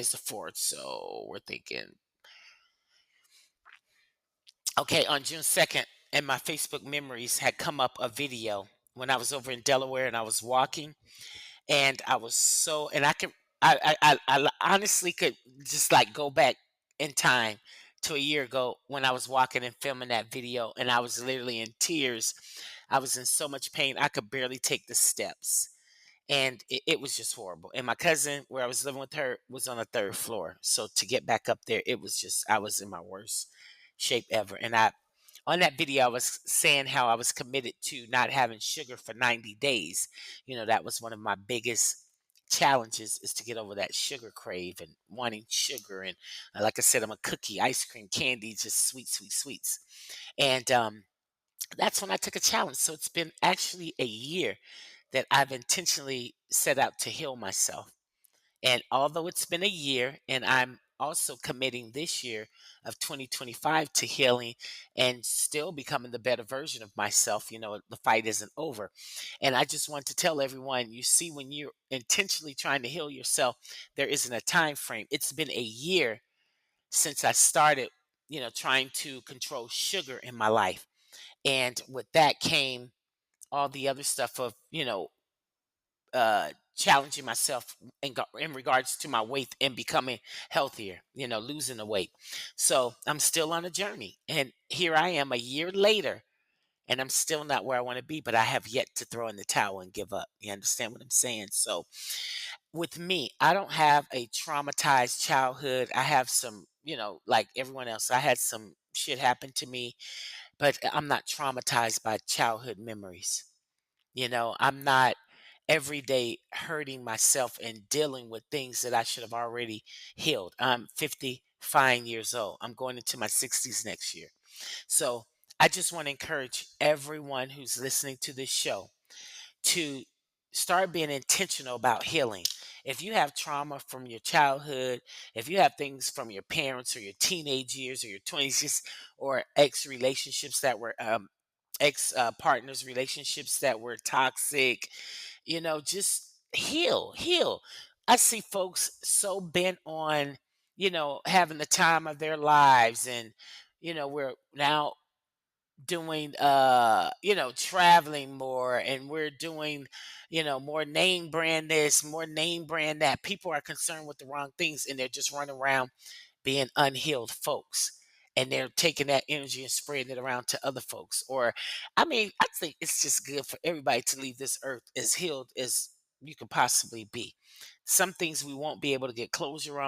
is the 4th, so we're thinking, okay, on June 2nd, in my Facebook memories had come up a video when I was over in Delaware and I was walking, and I was so, and I can, honestly could just like go back in time to a year ago when I was walking and filming that video, and I was literally in tears. I was in so much pain, I could barely take the steps. And it was just horrible. And my cousin, where I was living with her, was on the third floor. So to get back up there, it was just, I was in my worst shape ever. And on that video, I was saying how I was committed to not having sugar for 90 days. That was one of my biggest challenges, is to get over that sugar crave and wanting sugar. And like I said, I'm a cookie, ice cream, candy, just sweet, sweet, sweets. And that's when I took a challenge. So it's been actually a year that I've intentionally set out to heal myself. And although it's been a year, and I'm also committing this year of 2025 to healing and still becoming the better version of myself, the fight isn't over. And I just want to tell everyone, you see, when you're intentionally trying to heal yourself, there isn't a time frame. It's been a year since I started, trying to control sugar in my life. And with that came all the other stuff of, challenging myself in regards to my weight and becoming healthier, losing the weight. So I'm still on a journey. And here I am a year later, and I'm still not where I want to be, but I have yet to throw in the towel and give up. You understand what I'm saying? So with me, I don't have a traumatized childhood. I have some, like everyone else, I had some shit happen to me, but I'm not traumatized by childhood memories. I'm not every day hurting myself and dealing with things that I should have already healed. I'm 55 years old. I'm going into my 60s next year. So I just want to encourage everyone who's listening to this show to start being intentional about healing. If you have trauma from your childhood, if you have things from your parents or your teenage years or your 20s, or ex relationships that were ex partners, relationships that were toxic, just heal. I see folks so bent on, having the time of their lives, and we're now doing traveling more, and we're doing more name brand this, more name brand that. People are concerned with the wrong things, and they're just running around being unhealed folks, and they're taking that energy and spreading it around to other folks. Or I mean, I think it's just good for everybody to leave this earth as healed as you can possibly be. Some things we won't be able to get closure on,